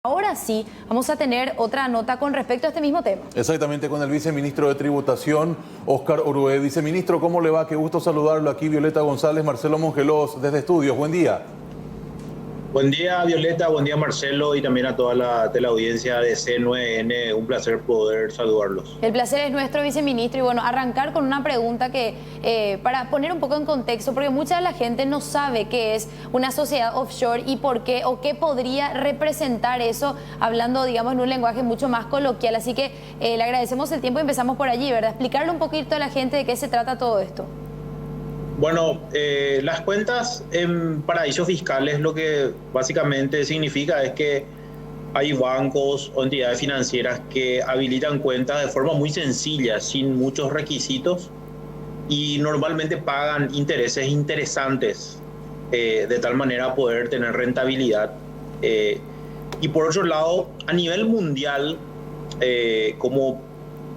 Ahora sí, vamos a tener otra nota con respecto a este mismo tema. Exactamente, con el viceministro de Tributación, Óscar Orué. Viceministro, ¿cómo le va? Qué gusto saludarlo aquí. Violeta González, Marcelo Mongelós, desde Estudios. Buen día. Buen día, Violeta, buen día, Marcelo, y también a toda la teleaudiencia de C9N. Un placer poder saludarlos. El placer es nuestro, viceministro. Y bueno, arrancar con una pregunta que, para poner un poco en contexto, porque mucha de la gente no sabe qué es una sociedad offshore y por qué o qué podría representar eso, hablando, digamos, en un lenguaje mucho más coloquial. Así que le agradecemos el tiempo y empezamos por allí, ¿verdad? Explicarle un poquito a la gente de qué se trata todo esto. Bueno, las cuentas en paraísos fiscales lo que básicamente significa es que hay bancos o entidades financieras que habilitan cuentas de forma muy sencilla, sin muchos requisitos, y normalmente pagan intereses interesantes de tal manera poder tener rentabilidad. Y por otro lado, a nivel mundial, como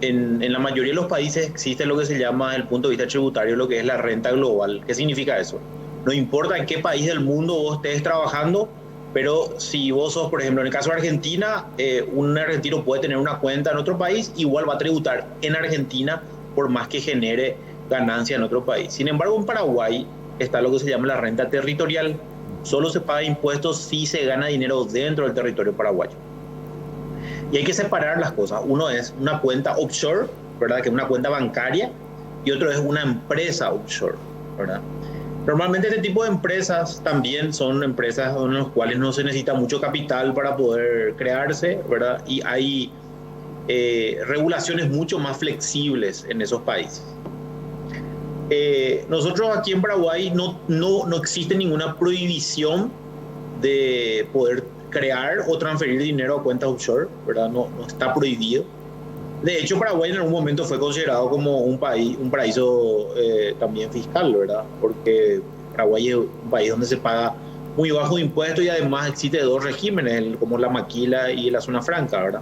en la mayoría de los países existe lo que se llama, desde el punto de vista tributario, lo que es la renta global. ¿Qué significa eso? No importa en qué país del mundo vos estés trabajando, pero si vos sos, por ejemplo, en el caso de Argentina, un argentino puede tener una cuenta en otro país, igual va a tributar en Argentina por más que genere ganancia en otro país. Sin embargo, en Paraguay está lo que se llama la renta territorial. Solo se paga impuestos si se gana dinero dentro del territorio paraguayo. Y hay que separar las cosas. Uno es una cuenta offshore, ¿verdad? Que es una cuenta bancaria, y otro es una empresa offshore, ¿verdad? Normalmente este tipo de empresas también son empresas en las cuales no se necesita mucho capital para poder crearse, ¿verdad? Y hay regulaciones mucho más flexibles en esos países. Nosotros aquí en Paraguay no existe ninguna prohibición de poder crear o transferir dinero a cuentas offshore, ¿verdad? No está prohibido. De hecho, Paraguay en algún momento fue considerado como un paraíso también fiscal, ¿verdad? Porque Paraguay es un país donde se paga muy bajo impuesto y además existe dos regímenes, como la maquila y la zona franca, ¿verdad?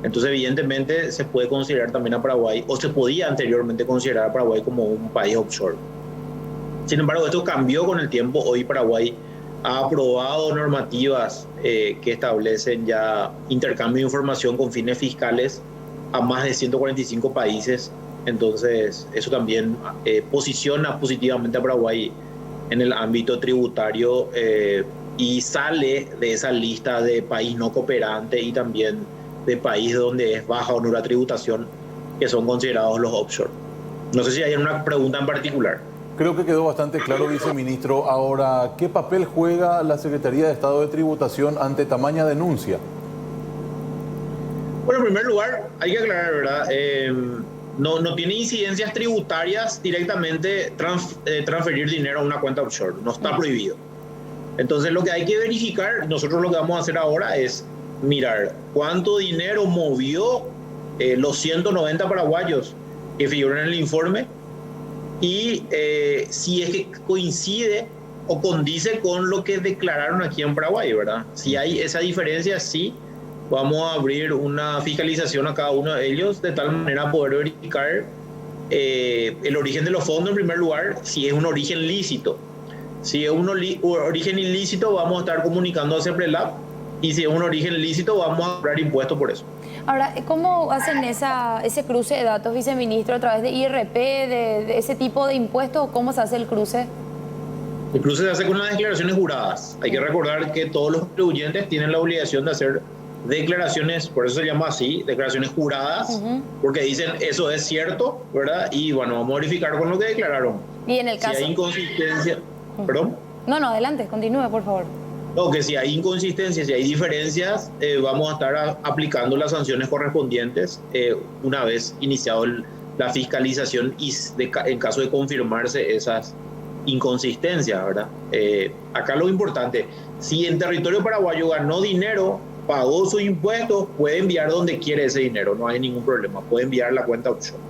Entonces, evidentemente, se puede considerar también a Paraguay, o se podía anteriormente considerar a Paraguay como un país offshore. Sin embargo, esto cambió con el tiempo. Hoy Paraguay ha aprobado normativas que establecen ya intercambio de información con fines fiscales a más de 145 países. Entonces, eso también posiciona positivamente a Paraguay en el ámbito tributario y sale de esa lista de país no cooperante y también de país donde es baja o nula tributación, que son considerados los offshore. No sé si hay una pregunta en particular. Creo que quedó bastante claro, viceministro. Ahora, ¿qué papel juega la Secretaría de Estado de Tributación ante tamaña denuncia? Bueno, en primer lugar, hay que aclarar, ¿verdad? No tiene incidencias tributarias directamente transferir dinero a una cuenta offshore. No está prohibido. Entonces, lo que hay que verificar, nosotros lo que vamos a hacer ahora es mirar cuánto dinero movió los 190 paraguayos que figuran en el informe, y si es que coincide o condice con lo que declararon aquí en Paraguay, ¿verdad? Si hay esa diferencia, sí, vamos a abrir una fiscalización a cada uno de ellos de tal manera a poder verificar el origen de los fondos en primer lugar, si es un origen lícito. Si es un origen ilícito, vamos a estar comunicando a CEPRELAP, y si es un origen lícito, vamos a cobrar impuestos por eso. Ahora, ¿cómo hacen ese cruce de datos, viceministro, a través de IRP, de ese tipo de impuestos? ¿Cómo se hace el cruce? El cruce se hace con las declaraciones juradas. Hay que recordar que todos los contribuyentes tienen la obligación de hacer declaraciones, por eso se llama así, declaraciones juradas, porque dicen eso es cierto, ¿verdad? Y bueno, vamos a verificar con lo que declararon. Y en el caso... Si hay inconsistencia... ¿Perdón? No, adelante, continúe, por favor. No, que si hay inconsistencias, si hay diferencias, vamos a estar aplicando las sanciones correspondientes una vez iniciado la fiscalización y en caso de confirmarse esas inconsistencias, ¿verdad? Acá lo importante, si en territorio paraguayo ganó dinero, pagó sus impuestos, puede enviar donde quiere ese dinero, no hay ningún problema, puede enviar la cuenta offshore.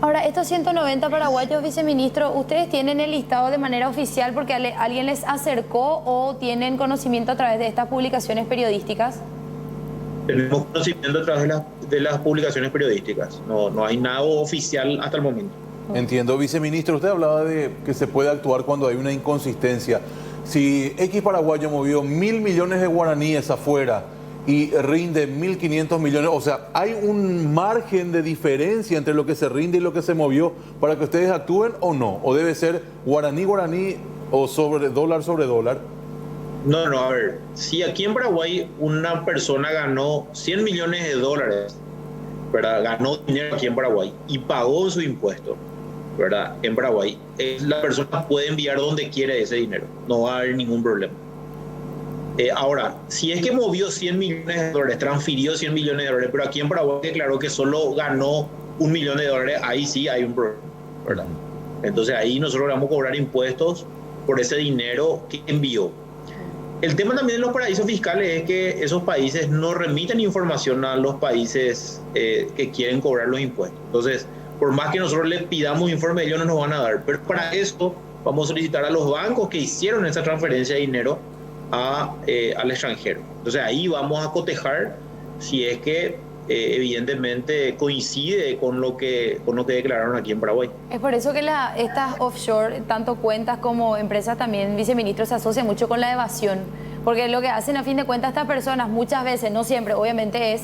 Ahora, estos 190 paraguayos, viceministro, ¿ustedes tienen el listado de manera oficial porque alguien les acercó o tienen conocimiento a través de estas publicaciones periodísticas? Tenemos conocimiento a través de las publicaciones periodísticas. No hay nada oficial hasta el momento. Entiendo, viceministro. Usted hablaba de que se puede actuar cuando hay una inconsistencia. Si X paraguayo movió 1.000 millones de guaraníes afuera y rinde 1.500 millones. O sea, ¿hay un margen de diferencia entre lo que se rinde y lo que se movió para que ustedes actúen o no? ¿O debe ser guaraní o sobre dólar? No, a ver, si aquí en Paraguay una persona ganó 100 millones de dólares, ¿verdad? Ganó dinero aquí en Paraguay y pagó su impuesto, ¿verdad? En Paraguay, la persona puede enviar donde quiere ese dinero, no va a haber ningún problema. Ahora, si es que movió 100 millones de dólares, transfirió 100 millones de dólares, pero aquí en Paraguay declaró que solo ganó 1 millón de dólares, ahí sí hay un problema, ¿verdad? Entonces ahí nosotros vamos a cobrar impuestos por ese dinero que envió. El tema también de los paraísos fiscales es que esos países no remiten información a los países que quieren cobrar los impuestos. Entonces, por más que nosotros les pidamos informe, ellos no nos van a dar. Pero para eso vamos a solicitar a los bancos que hicieron esa transferencia de dinero al extranjero. Entonces ahí vamos a cotejar si es que evidentemente coincide con lo que declararon aquí en Paraguay. Es por eso que estas offshore, tanto cuentas como empresas también, viceministro, se asocian mucho con la evasión. Porque lo que hacen a fin de cuentas estas personas muchas veces, no siempre, obviamente es,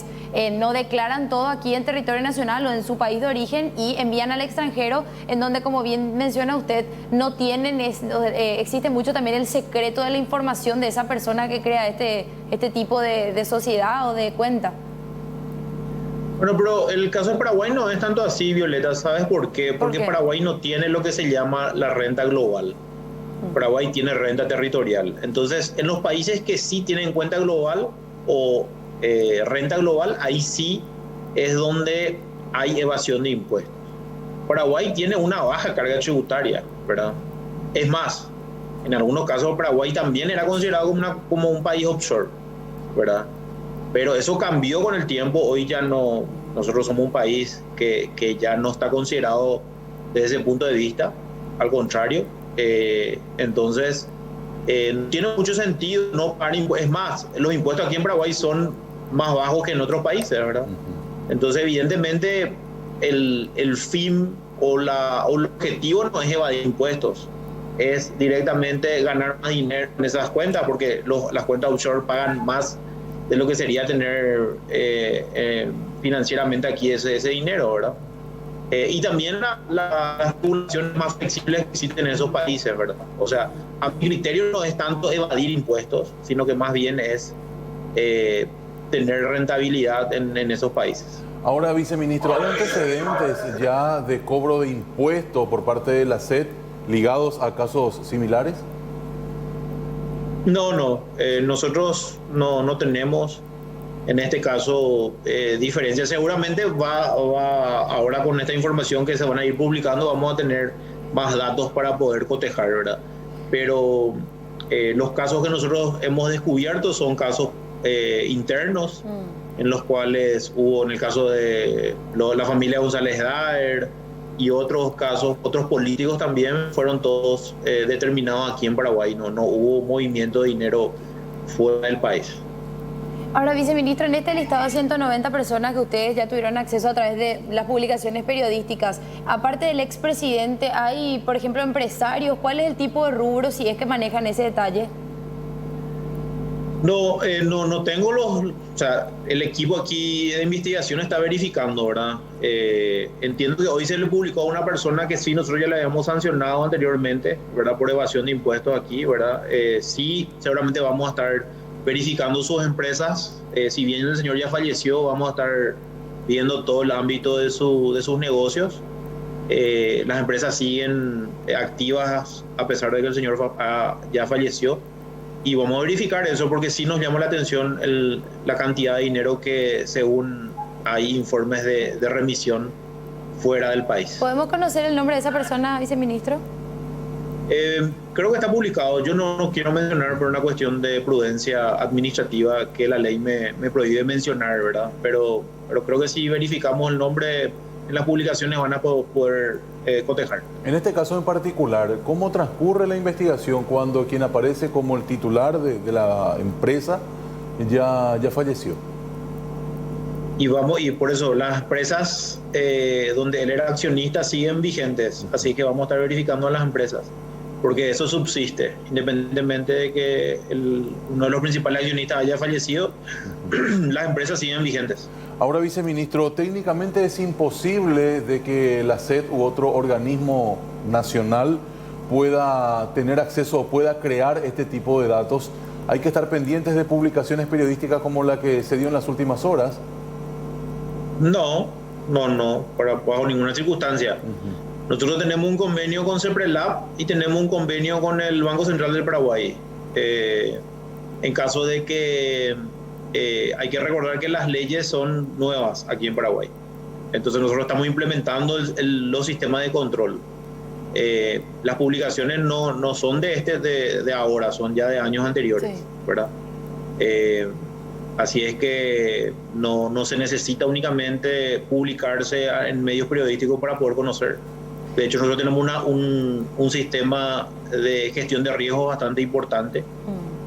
no declaran todo aquí en territorio nacional o en su país de origen y envían al extranjero, en donde, como bien menciona usted, no tienen, existe mucho también el secreto de la información de esa persona que crea este tipo de sociedad o de cuenta. Bueno, pero el caso de Paraguay no es tanto así, Violeta. ¿Sabes por qué? Porque Paraguay no tiene lo que se llama la renta global. Paraguay tiene renta territorial. Entonces, en los países que sí tienen cuenta global o renta global, ahí sí es donde hay evasión de impuestos. Paraguay tiene una baja carga tributaria, ¿verdad? Es más, en algunos casos Paraguay también era considerado como un país offshore, ¿verdad? Pero eso cambió con el tiempo. Hoy ya no, nosotros somos un país que ya no está considerado desde ese punto de vista, al contrario. Entonces, tiene mucho sentido no pagar impuestos. Es más, los impuestos aquí en Paraguay son más bajos que en otros países, ¿verdad? Entonces, evidentemente, el fin o el objetivo no es evadir impuestos, es directamente ganar más dinero en esas cuentas, porque las cuentas offshore pagan más de lo que sería tener financieramente aquí ese dinero, ¿verdad? Y también las regulaciones más flexibles que existen en esos países, ¿verdad? O sea, a mi criterio no es tanto evadir impuestos, sino que más bien es tener rentabilidad en esos países. Ahora, viceministro, ¿hay antecedentes ya de cobro de impuestos por parte de la SED ligados a casos similares? No, nosotros no tenemos en este caso diferencias. Seguramente va ahora con esta información que se van a ir publicando, vamos a tener más datos para poder cotejar, ¿verdad? Pero los casos que nosotros hemos descubierto son casos internos, en los cuales hubo, en el caso de la familia González Daer y otros casos, otros políticos también, fueron todos determinados aquí en Paraguay. No hubo movimiento de dinero fuera del país. Ahora, viceministro, en este listado de 190 personas que ustedes ya tuvieron acceso a través de las publicaciones periodísticas, aparte del expresidente, ¿hay, por ejemplo, empresarios? ¿Cuál es el tipo de rubro, si es que manejan ese detalle? No tengo o sea, el equipo aquí de investigación está verificando, ¿verdad? Entiendo que hoy se le publicó a una persona que sí, nosotros ya le habíamos sancionado anteriormente, ¿verdad? Por evasión de impuestos aquí, ¿verdad? Sí, seguramente vamos a estar verificando sus empresas. Si bien el señor ya falleció, vamos a estar viendo todo el ámbito de sus negocios. Las empresas siguen activas a pesar de que el señor ya falleció. Y vamos a verificar eso porque sí nos llama la atención la cantidad de dinero que, según hay informes de remisión, fuera del país. ¿Podemos conocer el nombre de esa persona, viceministro? Creo que está publicado. Yo no quiero mencionar por una cuestión de prudencia administrativa que la ley me prohíbe mencionar, ¿verdad? Pero creo que si verificamos el nombre en las publicaciones van a poder cotejar. En este caso en particular, ¿cómo transcurre la investigación cuando quien aparece como el titular de la empresa ya falleció? Y por eso las empresas donde él era accionista siguen vigentes, así que vamos a estar verificando a las empresas, porque eso subsiste, independientemente de que uno de los principales accionistas haya fallecido, las empresas siguen vigentes. Ahora, viceministro, técnicamente es imposible de que la SED u otro organismo nacional pueda tener acceso o pueda crear este tipo de datos. Hay que estar pendientes de publicaciones periodísticas como la que se dio en las últimas horas. No, bajo ninguna circunstancia. Nosotros tenemos un convenio con CEPRELAB y tenemos un convenio con el Banco Central del Paraguay. En caso de que hay que recordar que las leyes son nuevas aquí en Paraguay. Entonces nosotros estamos implementando los sistemas de control. Las publicaciones no son de ahora, son ya de años anteriores, sí, ¿verdad? Así es que no se necesita únicamente publicarse en medios periodísticos para poder conocer. De hecho, nosotros tenemos un sistema de gestión de riesgos bastante importante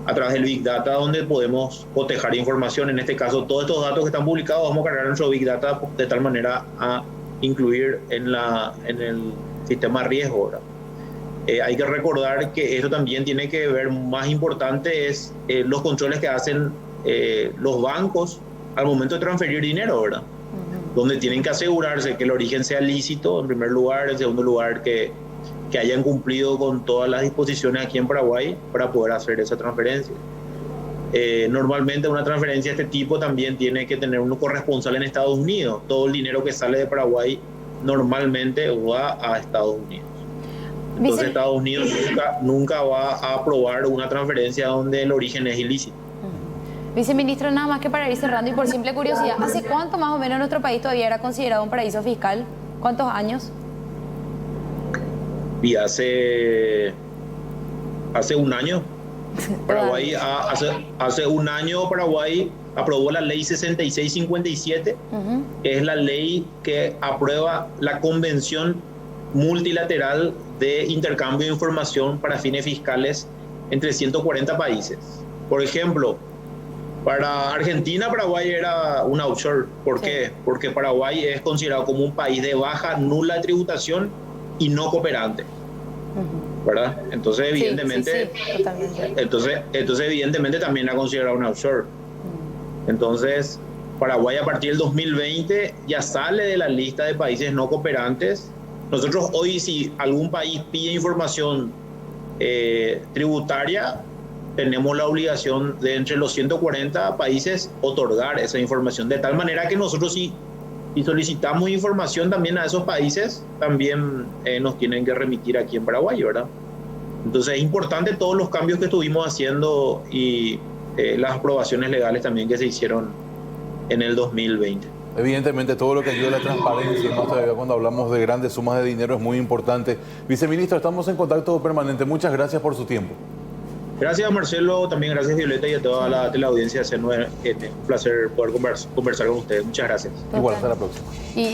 a través del Big Data, donde podemos cotejar información. En este caso, todos estos datos que están publicados vamos a cargar en nuestro Big Data de tal manera a incluir en el sistema de riesgo, ¿verdad? Hay que recordar que esto también tiene que ver, más importante es los controles que hacen los bancos al momento de transferir dinero, ¿verdad? Donde tienen que asegurarse que el origen sea lícito, en primer lugar; en segundo lugar, que hayan cumplido con todas las disposiciones aquí en Paraguay para poder hacer esa transferencia. Normalmente una transferencia de este tipo también tiene que tener un corresponsal en Estados Unidos. Todo el dinero que sale de Paraguay normalmente va a Estados Unidos. Entonces Estados Unidos nunca va a aprobar una transferencia donde el origen es ilícito. Viceministro, nada más que para ir cerrando y por simple curiosidad, ¿hace cuánto más o menos nuestro país todavía era considerado un paraíso fiscal? ¿Cuántos años? Y hace un año. Paraguay, hace un año Paraguay aprobó la ley 6657, que es la ley que aprueba la Convención Multilateral de Intercambio de Información para fines fiscales entre 140 países. Por ejemplo, para Argentina, Paraguay era una offshore. ¿Por qué? Porque Paraguay es considerado como un país de baja, nula tributación y no cooperante. ¿Verdad? Entonces, evidentemente, entonces, evidentemente también la considera una offshore. Entonces, Paraguay a partir del 2020 ya sale de la lista de países no cooperantes. Nosotros hoy, si algún país pide información tributaria, tenemos la obligación de, entre los 140 países, otorgar esa información, de tal manera que nosotros, si solicitamos información también a esos países, también nos tienen que remitir aquí en Paraguay, ¿verdad? Entonces es importante todos los cambios que estuvimos haciendo y las aprobaciones legales también que se hicieron en el 2020. Evidentemente todo lo que ayuda a la transparencia, más todavía cuando hablamos de grandes sumas de dinero, es muy importante. Viceministro, estamos en contacto permanente. Muchas gracias por su tiempo. Gracias, Marcelo, también gracias, Violeta, y a toda la teleaudiencia. Es un placer poder conversar con ustedes. Muchas gracias. Igual, hasta la próxima.